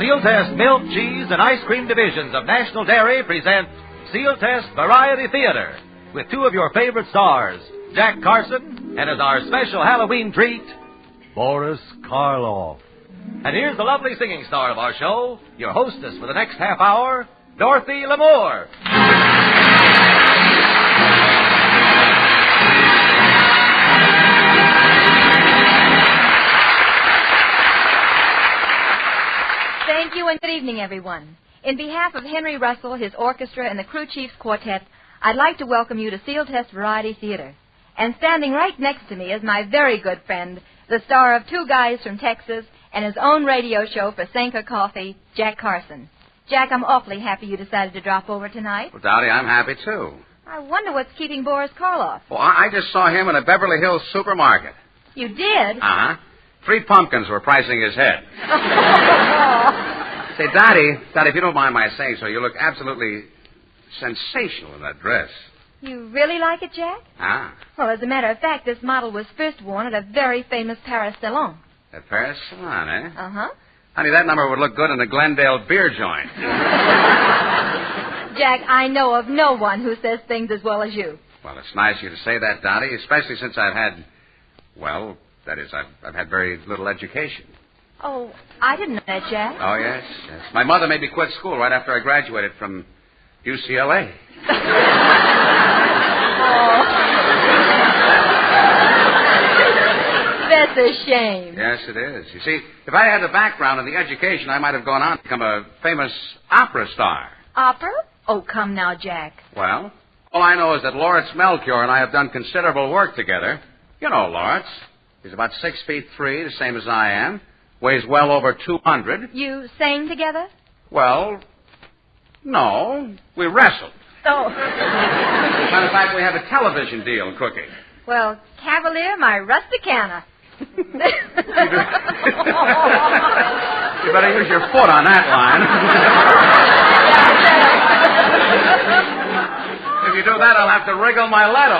Sealtest Milk, Cheese, and Ice Cream divisions of National Dairy present Sealtest Variety Theater with two of your favorite stars, Jack Carson, and as our special Halloween treat, Boris Karloff. And here's the lovely singing star of our show, your hostess for the next half hour, Dorothy Lamour. Thank you and good evening, everyone. In behalf of Henry Russell, his orchestra, and the Crew Chiefs Quartet, I'd like to welcome you to Sealtest Variety Theater. And standing right next to me is my very good friend, the star of Two Guys from Texas and his own radio show for Sanka Coffee, Jack Carson. Jack, I'm awfully happy you decided to drop over tonight. Well, Dottie, I'm happy, too. I wonder what's keeping Boris Karloff. Well, I just saw him in a Beverly Hills supermarket. You did? Uh-huh. 3 pumpkins were pricing his head. Say, Dottie, if you don't mind my saying so, you look absolutely sensational in that dress. You really like it, Jack? Ah. Well, as a matter of fact, this model was first worn at a very famous Paris salon. At Paris Salon, eh? Uh-huh. Honey, that number would look good in a Glendale beer joint. Jack, I know of no one who says things as well as you. Well, it's nice of you to say that, Dottie, especially since I've had, well, that is, I've had very little education. Oh, I didn't know that, Jack. Oh, yes. My mother made me quit school right after I graduated from UCLA. Oh. That's a shame. Yes, it is. You see, if I had the background and the education, I might have gone on to become a famous opera star. Opera? Oh, come now, Jack. Well, all I know is that Lawrence Melchior and I have done considerable work together. You know Lawrence. He's about 6'3", the same as I am. Weighs well over 200. You sang together? Well, no. We wrestled. Oh. Matter of fact, we have a television deal cooking. Well, Cavalier, my rusticana. You better use your foot on that line. If you do that, I'll have to wriggle my leto.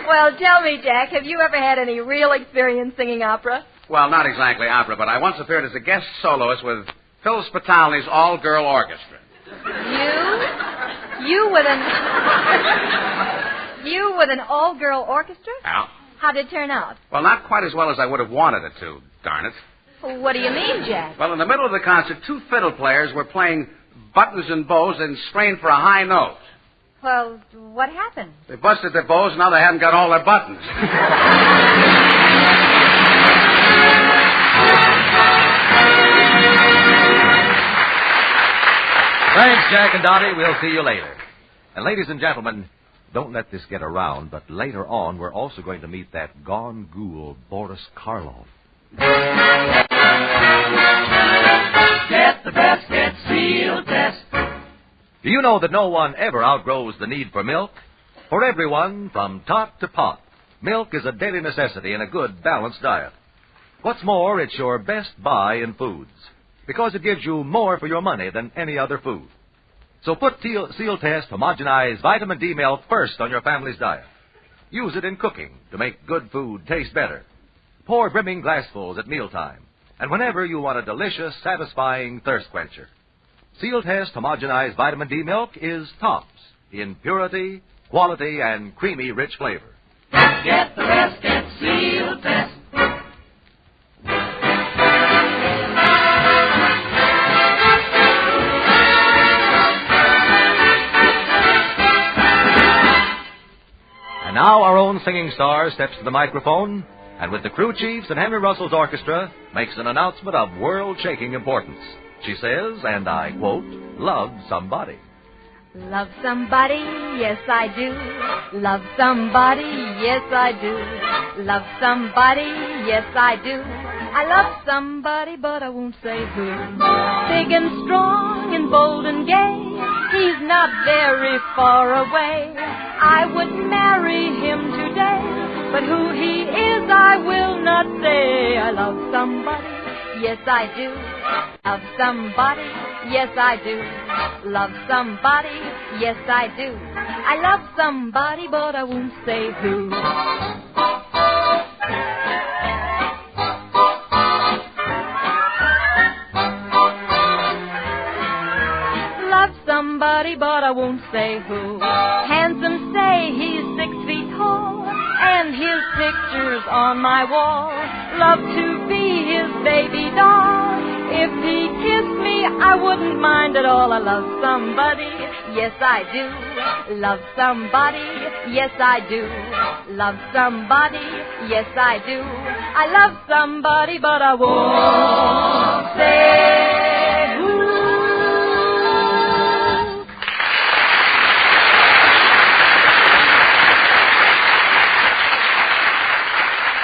Well, tell me, Jack, have you ever had any real experience singing opera? Well, not exactly opera, but I once appeared as a guest soloist with Phil Spitalny's all-girl orchestra. You with an all-girl orchestra? Yeah. How'd it turn out? Well, not quite as well as I would have wanted it to, darn it. What do you mean, Jack? Well, in the middle of the concert, 2 fiddle players were playing buttons and bows and strained for a high note. Well, what happened? They busted their bows, and now they haven't got all their buttons. Thanks, Jack and Dottie. We'll see you later. And ladies and gentlemen, don't let this get around, but later on we're also going to meet that gone ghoul, Boris Karloff. Get the best, get Sealtest. Do you know that no one ever outgrows the need for milk? For everyone, from tot to pot, milk is a daily necessity in a good, balanced diet. What's more, it's your best buy in foods, because it gives you more for your money than any other food. So put Sealtest homogenized vitamin D milk first on your family's diet. Use it in cooking to make good food taste better. Pour brimming glassfuls at mealtime, and whenever you want a delicious, satisfying thirst quencher. Sealtest homogenized vitamin D milk is tops in purity, quality, and creamy, rich flavor. Get the best, get Sealtest. And now our own singing star steps to the microphone, and with the Crew Chiefs and Henry Russell's orchestra, makes an announcement of world-shaking importance. She says, and I quote, "Love somebody." Love somebody, yes I do. Love somebody, yes I do. Love somebody, yes I do. I love somebody, but I won't say who. Big and strong and bold and gay, he's not very far away. I would marry him today, but who he is I will not say. I love somebody, yes I do. Love somebody, yes I do. Love somebody, yes I do. I love somebody, but I won't say who. somebody, but I won't say who. Handsome say he's 6 feet tall, and his picture's on my wall. Love to be his baby doll. If he kissed me, I wouldn't mind at all. I love somebody, yes I do. Love somebody, yes I do. Love somebody, yes I do. I love somebody, but I won't say who.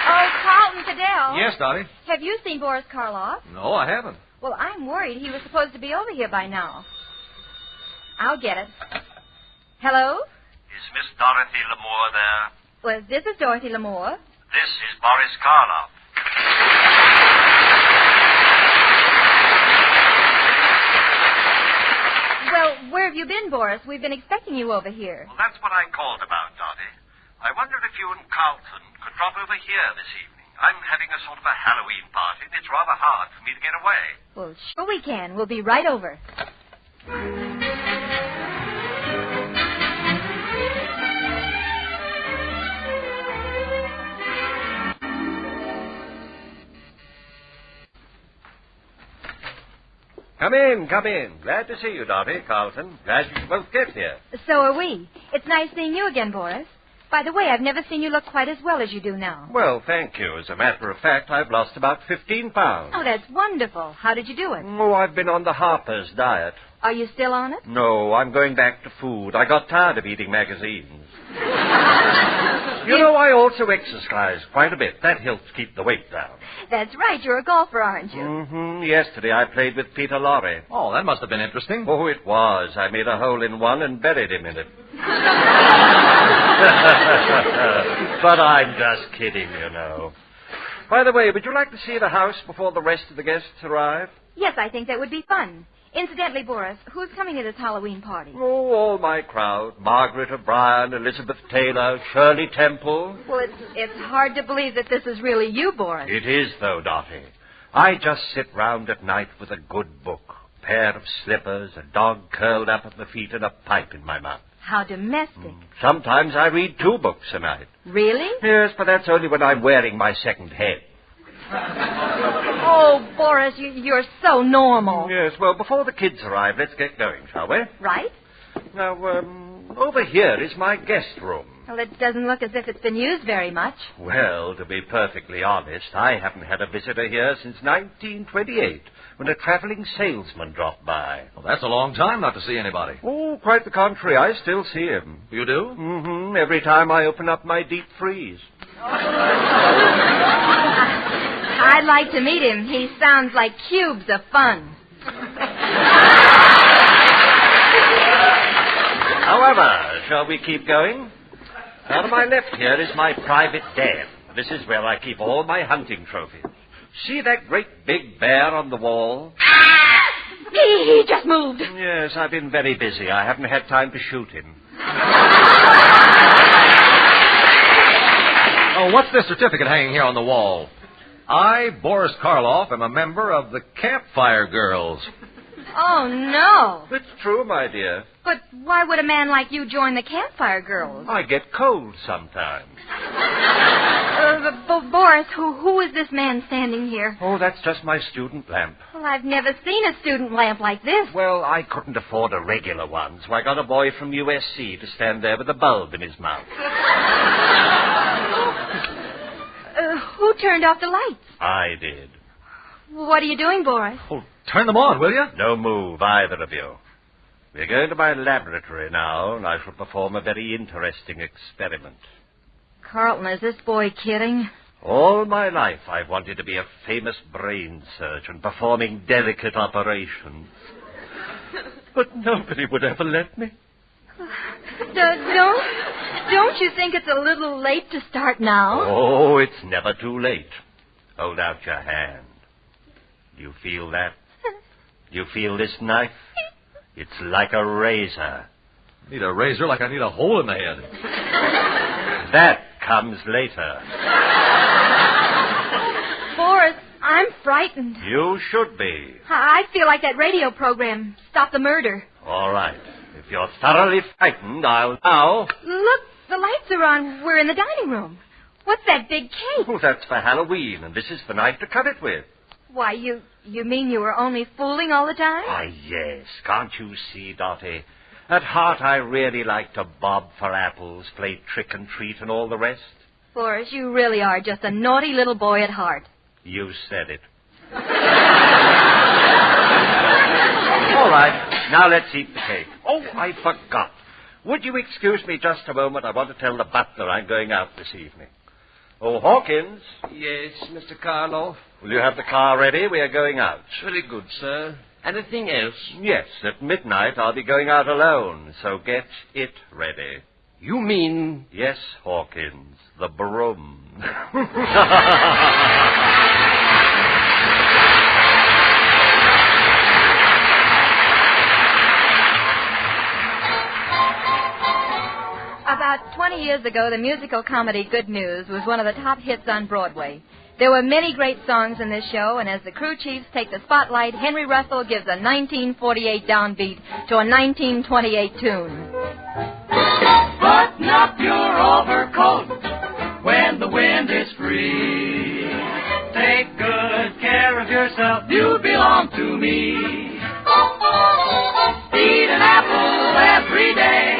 Oh, Carlton Fidel. Yes, Dottie? Have you seen Boris Karloff? No, I haven't. Well, I'm worried he was supposed to be over here by now. I'll get it. Hello? Is Miss Dorothy L'Amour there? Well, this is Dorothy L'Amour. This is Boris Karloff. Well, where have you been, Boris? We've been expecting you over here. Well, that's what I called about, Dottie. I wondered if you and Carlton could drop over here this evening. I'm having a sort of a Halloween party, and it's rather hard for me to get away. Well, sure we can. We'll be right over. Come in, come in. Glad to see you, Dottie, Carlton. Glad you both get here. So are we. It's nice seeing you again, Boris. By the way, I've never seen you look quite as well as you do now. Well, thank you. As a matter of fact, I've lost about 15 pounds. Oh, that's wonderful. How did you do it? Oh, I've been on the Harper's diet. Are you still on it? No, I'm going back to food. I got tired of eating magazines. You know, I also exercise quite a bit. That helps keep the weight down. That's right. You're a golfer, aren't you? Mm-hmm. Yesterday I played with Peter Lorre. Oh, that must have been interesting. Oh, it was. I made a hole in one and buried him in it. But I'm just kidding, you know. By the way, would you like to see the house before the rest of the guests arrive? Yes, I think that would be fun. Incidentally, Boris, who's coming to this Halloween party? Oh, all my crowd. Margaret O'Brien, Elizabeth Taylor, Shirley Temple. Well, it's hard to believe that this is really you, Boris. It is, though, Dottie. I just sit round at night with a good book, a pair of slippers, a dog curled up at my feet, and a pipe in my mouth. How domestic. Sometimes I read 2 books a night. Really? Yes, but that's only when I'm wearing my second head. Oh, Boris, you're so normal. Yes, well, before the kids arrive, let's get going, shall we? Right? Now, over here is my guest room. Well, it doesn't look as if it's been used very much. Well, to be perfectly honest, I haven't had a visitor here since 1928, when a traveling salesman dropped by. Well, that's a long time not to see anybody. Oh, quite the contrary. I still see him. You do? Mm-hmm. Every time I open up my deep freeze. I'd like to meet him. He sounds like cubes of fun. However, shall we keep going? Now, to my left here is my private den. This is where I keep all my hunting trophies. See that great big bear on the wall? He just moved. Yes, I've been very busy. I haven't had time to shoot him. Oh, what's this certificate hanging here on the wall? I, Boris Karloff, am a member of the Campfire Girls. Oh, no. It's true, my dear. But why would a man like you join the Campfire Girls? I get cold sometimes. Boris, who is this man standing here? Oh, that's just my student lamp. Well, I've never seen a student lamp like this. Well, I couldn't afford a regular one, so I got a boy from USC to stand there with a bulb in his mouth. Who turned off the lights? I did. What are you doing, Boris? Oh, turn them on, will you? No move, either of you. We're going to my laboratory now, and I shall perform a very interesting experiment. Carlton, is this boy kidding? All my life I've wanted to be a famous brain surgeon performing delicate operations. But nobody would ever let me. Don't you think it's a little late to start now? Oh, it's never too late. Hold out your hand. Do you feel that? Do you feel this knife? It's like a razor. Need a razor like I need a hole in the head. That comes later. Boris, I'm frightened. You should be. I feel like that radio program, Stop the Murder. All right. If If you're thoroughly frightened, I'll now... Look, the lights are on. We're in the dining room. What's that big cake? Oh, that's for Halloween, and this is the night to cut it with. Why, you mean you were only fooling all the time? Why, yes. Can't you see, Dottie? At heart, I really like to bob for apples, play trick and treat, and all the rest. Boris, you really are just a naughty little boy at heart. You said it. All right, now let's eat the cake. Oh, I forgot. Would you excuse me just a moment? I want to tell the butler I'm going out this evening. Oh, Hawkins. Yes, Mr. Karloff. Will you have the car ready? We are going out. Very good, sir. Anything else? Yes, at midnight I'll be going out alone, so get it ready. You mean... Yes, Hawkins, the broom. About 20 years ago, the musical comedy Good News was one of the top hits on Broadway. There were many great songs in this show, and as the crew chiefs take the spotlight, Henry Russell gives a 1948 downbeat to a 1928 tune. Button up your overcoat when the wind is free. Take good care of yourself, you belong to me. Eat an apple every day,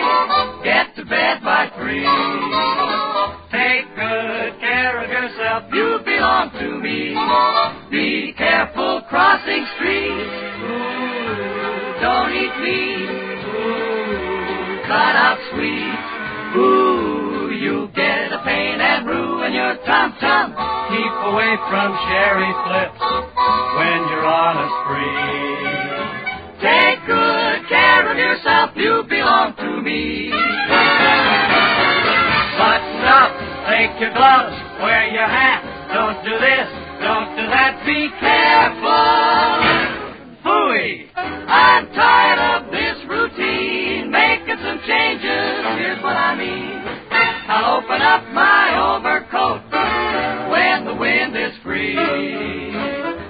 get to bed by 3. Take good care of yourself, you belong to me. Be careful crossing streets, ooh, don't eat meat, ooh, cut out sweet, ooh, you get a pain and ruin your tum-tum. Keep away from cherry flips when you're on a spree. Take good care of yourself, you belong to me. Button up, take your gloves, wear your hat. Don't do this, don't do that, be careful. Hooey, I'm tired of this routine, making some changes, here's what I mean. I'll open up my overcoat when the wind is free.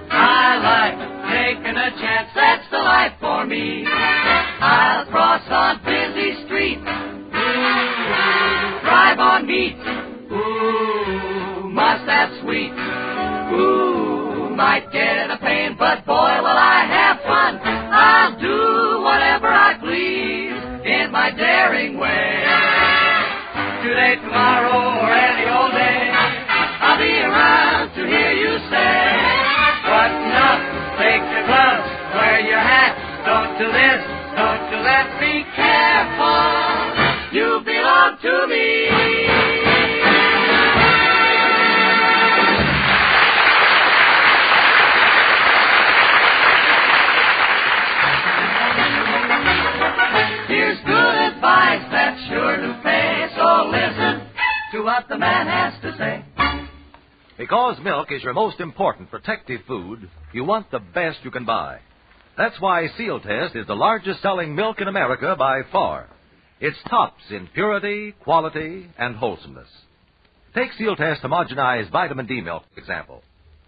I like taking a chance, that's the life for me. I'll cross on busy streets, ooh, drive on meat, ooh, must have sweet, ooh, might get a pain, but boy, will I have fun. I'll do whatever I please in my daring way. Today, tomorrow, or any old day, I'll be around to hear you say, button up, take your gloves, wear your hat, don't do this, don't do that, be careful, you belong to me. Here's good advice that's sure to pay, so listen to what the man has to say. Because milk is your most important protective food, you want the best you can buy. That's why Sealtest is the largest selling milk in America by far. It's tops in purity, quality, and wholesomeness. Take Sealtest homogenized vitamin D milk, for example.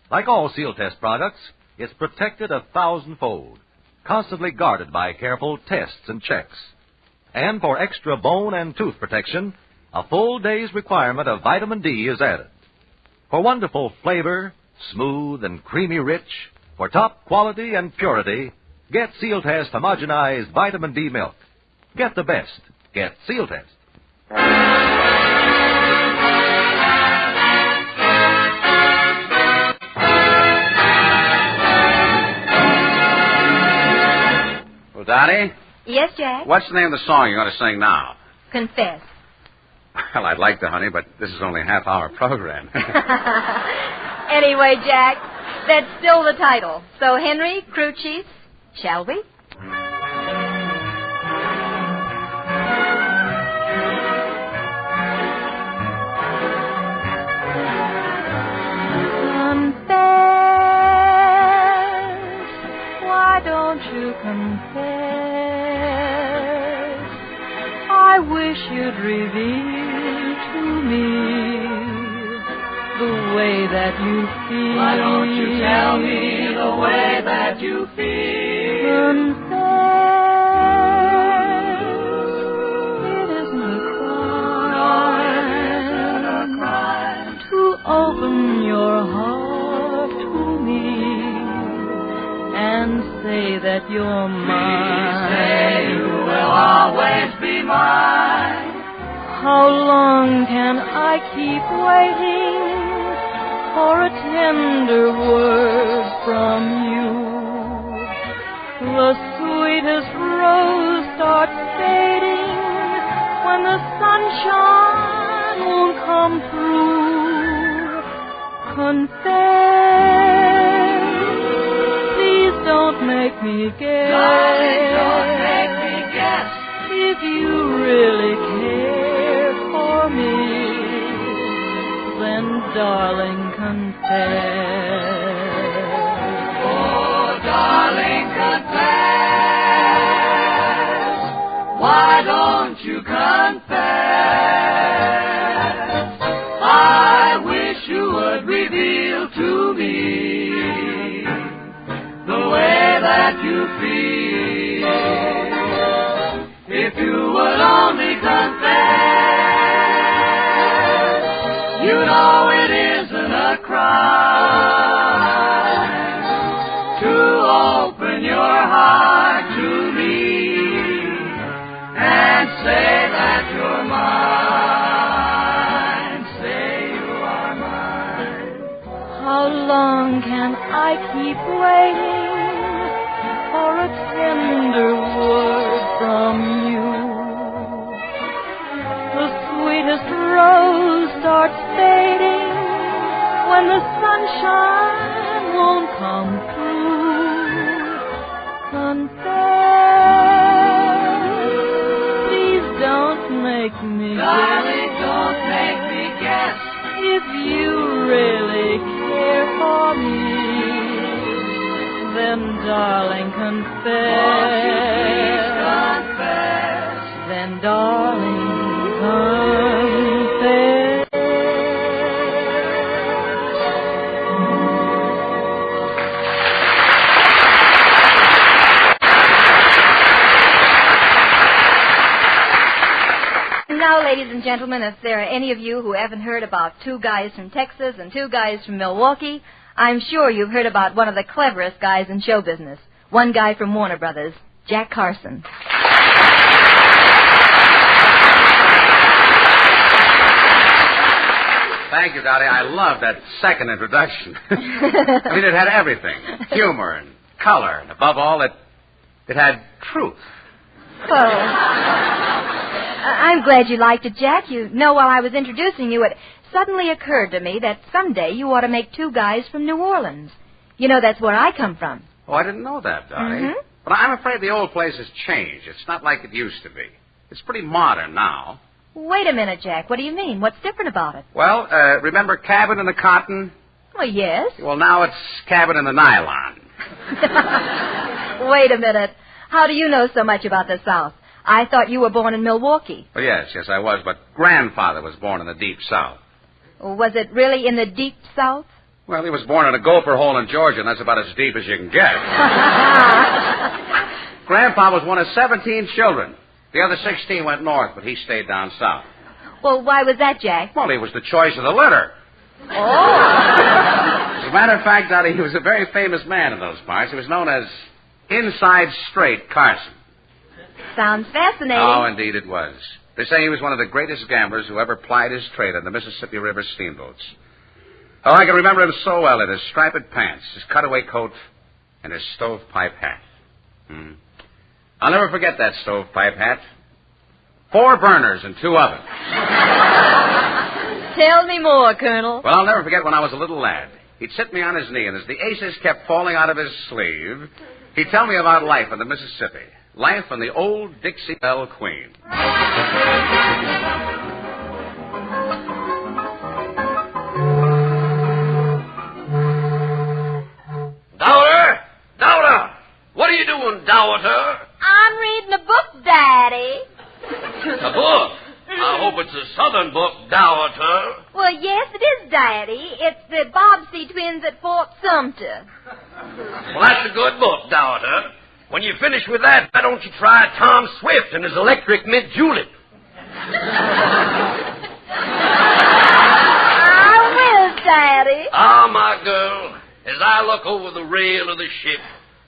Like all Sealtest products, it's protected 1,000-fold, constantly guarded by careful tests and checks. And for extra bone and tooth protection, a full day's requirement of vitamin D is added. For wonderful flavor, smooth and creamy rich, for top quality and purity, get Sealtest homogenized vitamin D milk. Get the best. Get Sealtest. Well, Dottie, Yes, Jack? what's the name of the song you're going to sing now? Confess. Well, I'd like to, honey, but this is only a half-hour program. Anyway, Jack, that's still the title. So, Henry, crew chief, shall we? Confess, why don't you confess? I wish you'd reveal to me the way that you feel. Why don't you tell me the way that you feel? Confess, you're mine. Say you will always be mine. How long can I keep waiting for a tender word from you? The sweetest rose starts fading when the sunshine won't come through. Confess, please don't make me guess. Darling, don't make me guess. If you really care for me, then darling, confess. Oh, darling, confess. Why don't you confess? I wish you would reveal to me the way that you feel. If you would only confess, you know it isn't a crime to open your heart to me and say that you're mine. Say you are mine. How long can I keep waiting for a tender word from you? The sweetest rose starts fading when the sunshine won't come through. Confess, please don't make me Darling, guess. don't make me guess. If you really care for me, then darling, confess. Won't you please confess? Then darling, confess. Now, ladies and gentlemen, if there are any of you who haven't heard about two guys from Texas and two guys from Milwaukee, I'm sure you've heard about one of the cleverest guys in show business. One guy from Warner Brothers, Jack Carson. Thank you, Dottie. I love that second introduction. I mean, it had everything. Humor and color, and above all, it had truth. Well, I'm glad you liked it, Jack. You know, while I was introducing you, it suddenly occurred to me that someday you ought to make two guys from New Orleans. You know, that's where I come from. Oh, I didn't know that, Dottie. Mhm. But I'm afraid the old place has changed. It's not like it used to be. It's pretty modern now. Wait a minute, Jack. What do you mean? What's different about it? Well, remember Cabin in the Cotton? Well, yes. Well, now it's Cabin in the Nylon. Wait a minute. How do you know so much about the South? I thought you were born in Milwaukee. Well, yes, I was, but grandfather was born in the deep South. Was it really in the deep South? Well, he was born in a gopher hole in Georgia, and that's about as deep as you can get. Grandpa was one of 17 children. The other 16 went north, but he stayed down south. Well, why was that, Jack? Well, he was the choice of the litter. Oh. As a matter of fact, Dottie, he was a very famous man in those parts. He was known as Inside Straight Carson. Sounds fascinating. Oh, indeed it was. They say he was one of the greatest gamblers who ever plied his trade on the Mississippi River steamboats. Oh, I can remember him so well in his striped pants, his cutaway coat, and his stovepipe hat. I'll never forget that stovepipe hat. 4 burners and 2 ovens. Tell me more, Colonel. Well, I'll never forget when I was a little lad. He'd sit me on his knee, and as the aces kept falling out of his sleeve, he'd tell me about life on the Mississippi. Life on the old Dixie Belle Queen. Dowager! What are you doing, Dowager? I'm reading a book, Daddy. A book? I hope it's a Southern book, Dowager. Well, yes, it is, Daddy. It's the Bobbsey twins at Fort Sumter. Well, that's a good book, Dowager. When you finish with that, why don't you try Tom Swift and his Electric Mint Julep? I will, Daddy. Ah, my girl, as I look over the rail of the ship,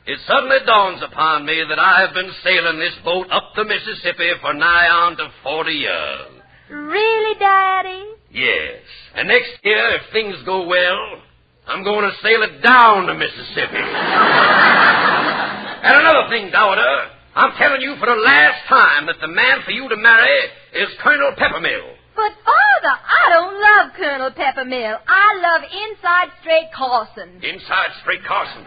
it suddenly dawns upon me that I have been sailing this boat up the Mississippi for nigh on to 40 years. Really, Daddy? Yes. And next year, if things go well, I'm going to sail it down the Mississippi. And another thing, daughter, I'm telling you for the last time that the man for you to marry is Colonel Peppermill. But, Father, I don't love Colonel Peppermill. I love Inside Straight Carson. Inside Straight Carson.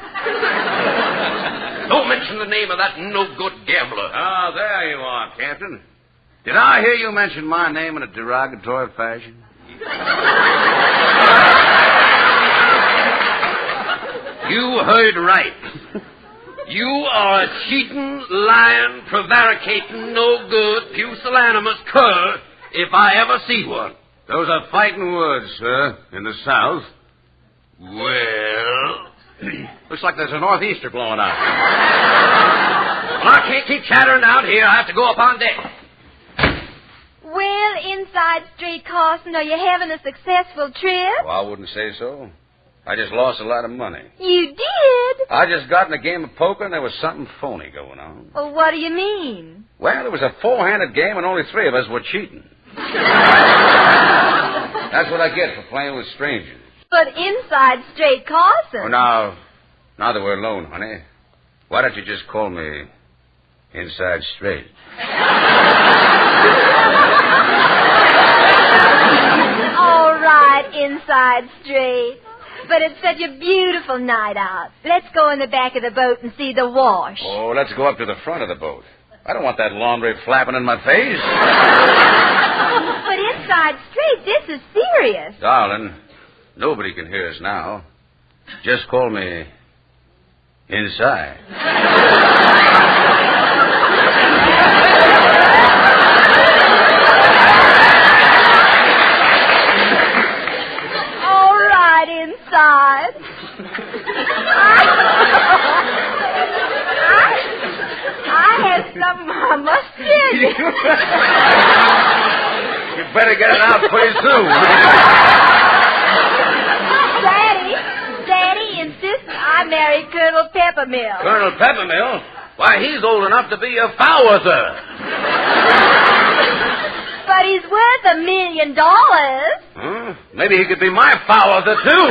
Don't mention the name of that no-good gambler. Ah, there you are, Captain. Did I hear you mention my name in a derogatory fashion? You heard right. You are a cheating, lying, prevaricating, no-good, pusillanimous cur if I ever see one. Those are fighting words, sir, in the South. Well... Looks like there's a northeaster blowing out. Well, I can't keep chattering out here. I have to go up on deck. Well, Inside Straight Carson, are you having a successful trip? Well, I wouldn't say so. I just lost a lot of money. You did? I just got in a game of poker and there was something phony going on. Well, what do you mean? Well, it was a four-handed game and only three of us were cheating. That's what I get for playing with strangers. But Inside Straight Carson... Oh, now that we're alone, honey, why don't you just call me Inside Straight? All right, Inside Straight. But it's such a beautiful night out. Let's go in the back of the boat and see the wash. Oh, let's go up to the front of the boat. I don't want that laundry flapping in my face. But Inside Straight, this is serious. Darling, nobody can hear us now. Just call me Inside. All right, Inside. I have something I must tell you. You better get it out pretty soon. Daddy insists I marry Colonel Peppermill. Colonel Peppermill? Why, he's old enough to be a fowler. But he's worth $1 million. Huh? Maybe he could be my fowler, too.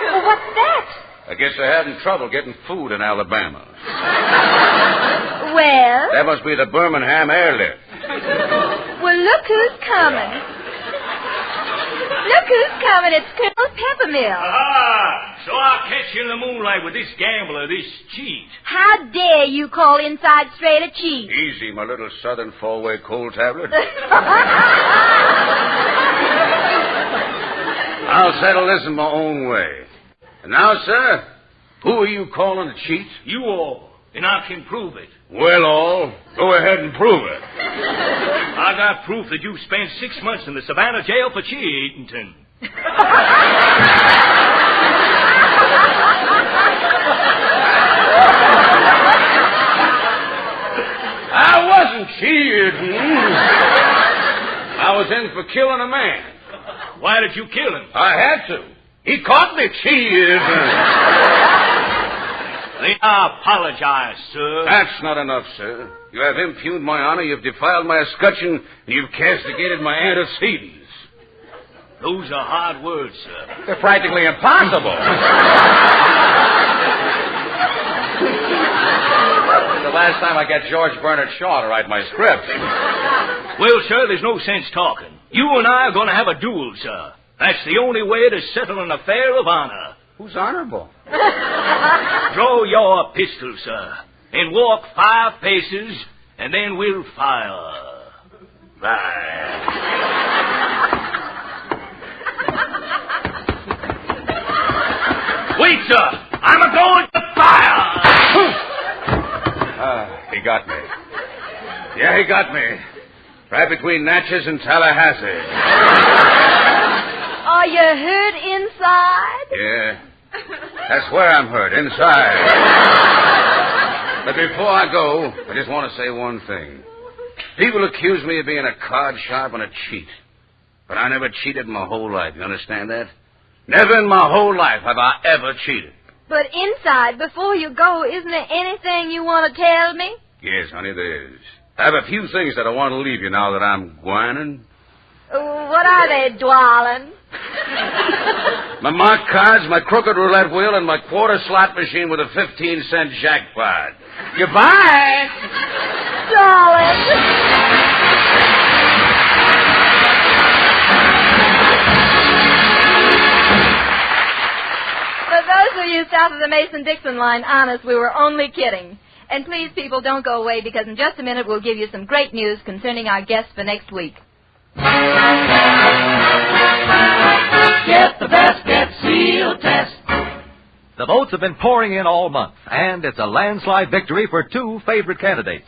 Well, what's that? I guess they're having trouble getting food in Alabama. Well? That must be the Birmingham airlift. Well, look who's coming. Look who's coming. It's Colonel Peppermill. Ah, so I'll catch you in the moonlight with this gambler, this cheat. How dare you call Inside Straight a cheat? Easy, my little southern four-way cold tablet. I'll settle this in my own way. And now, sir, who are you calling a cheat? You all. And I can prove it. Well, all. Go ahead and prove it. I got proof that you spent 6 months in the Savannah jail for cheating. I wasn't cheating. I was in for killing a man. Why did you kill him? I had to. He caught me cheating. I apologize, sir. That's not enough, sir. You have impugned my honor, you've defiled my escutcheon, and you've castigated my antecedents. Those are hard words, sir. They're practically impossible. The last time I got George Bernard Shaw to write my script. Well, sir, there's no sense talking. You and I are going to have a duel, sir. That's the only way to settle an affair of honor. Who's honorable? Draw your pistol, sir, and walk 5 paces, and then we'll fire. Right. Wait, sir. I'm a-going to fire. He got me. Yeah, he got me. Right between Natchez and Tallahassee. Are you hurt inside? Yeah. That's where I'm hurt, inside. But before I go, I just want to say one thing. People accuse me of being a card sharp and a cheat. But I never cheated in my whole life. You understand that? Never in my whole life have I ever cheated. But inside, before you go, isn't there anything you want to tell me? Yes, honey, there is. I have a few things that I want to leave you now that I'm whining. What are they, darling? My marked cards, my crooked roulette wheel, and my quarter slot machine with a 15-cent jackpot. Goodbye! Darling! For those of you south of the Mason-Dixon line, honest, we were only kidding. And please, people, don't go away, because in just a minute we'll give you some great news concerning our guests for next week. Get the best, get Sealtest. The votes have been pouring in all month, and it's a landslide victory for two favorite candidates.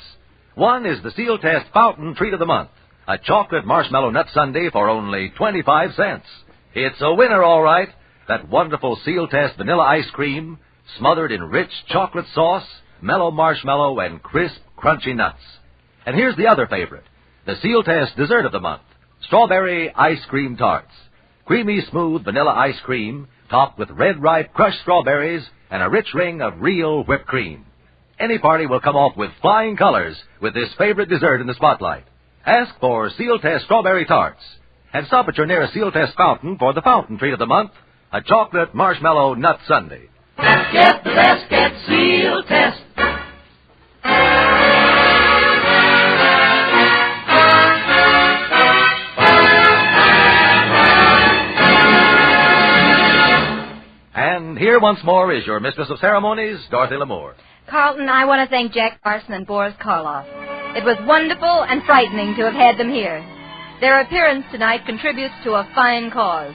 One is the Sealtest Fountain Treat of the Month, a chocolate marshmallow nut sundae for only 25 cents. It's a winner, all right. That wonderful Sealtest vanilla ice cream, smothered in rich chocolate sauce, mellow marshmallow, and crisp, crunchy nuts. And here's the other favorite, the Sealtest Dessert of the Month, strawberry ice cream tarts. Creamy, smooth vanilla ice cream, topped with red, ripe, crushed strawberries, and a rich ring of real whipped cream. Any party will come off with flying colors with this favorite dessert in the spotlight. Ask for Sealtest Strawberry Tarts, and stop at your nearest Sealtest fountain for the Fountain Treat of the Month, a chocolate marshmallow nut sundae. Get the best, get Sealtest. And here once more is your Mistress of Ceremonies, Dorothy Lamour. Carlton, I want to thank Jack Carson and Boris Karloff. It was wonderful and frightening to have had them here. Their appearance tonight contributes to a fine cause,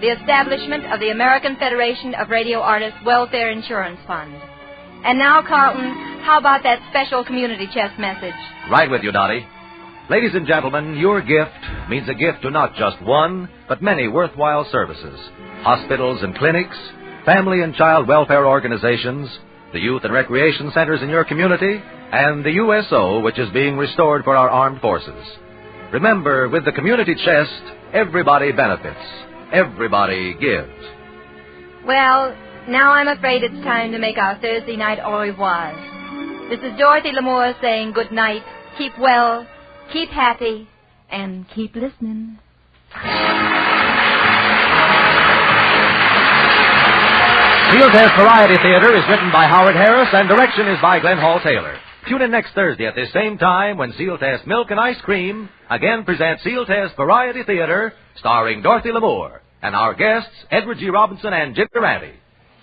the establishment of the American Federation of Radio Artists Welfare Insurance Fund. And now, Carlton, how about that special community chest message? Right with you, Dottie. Ladies and gentlemen, your gift means a gift to not just one, but many worthwhile services. Hospitals and clinics, family and child welfare organizations, the youth and recreation centers in your community, and the USO, which is being restored for our armed forces. Remember, with the community chest, everybody benefits. Everybody gives. Well, now I'm afraid it's time to make our Thursday night au revoir. This is Dorothy Lamour saying good night, keep well, keep happy, and keep listening. Sealtest Variety Theater is written by Howard Harris and direction is by Glenn Hall Taylor. Tune in next Thursday at this same time when Sealtest Milk and Ice Cream again presents Sealtest Variety Theater starring Dorothy Lamour and our guests Edward G. Robinson and Jim Durante.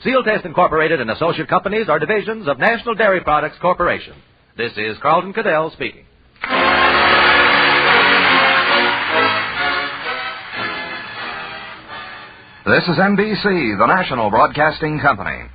Sealtest Incorporated and associate companies are divisions of National Dairy Products Corporation. This is Carlton Cadell speaking. This is NBC, the national broadcasting company.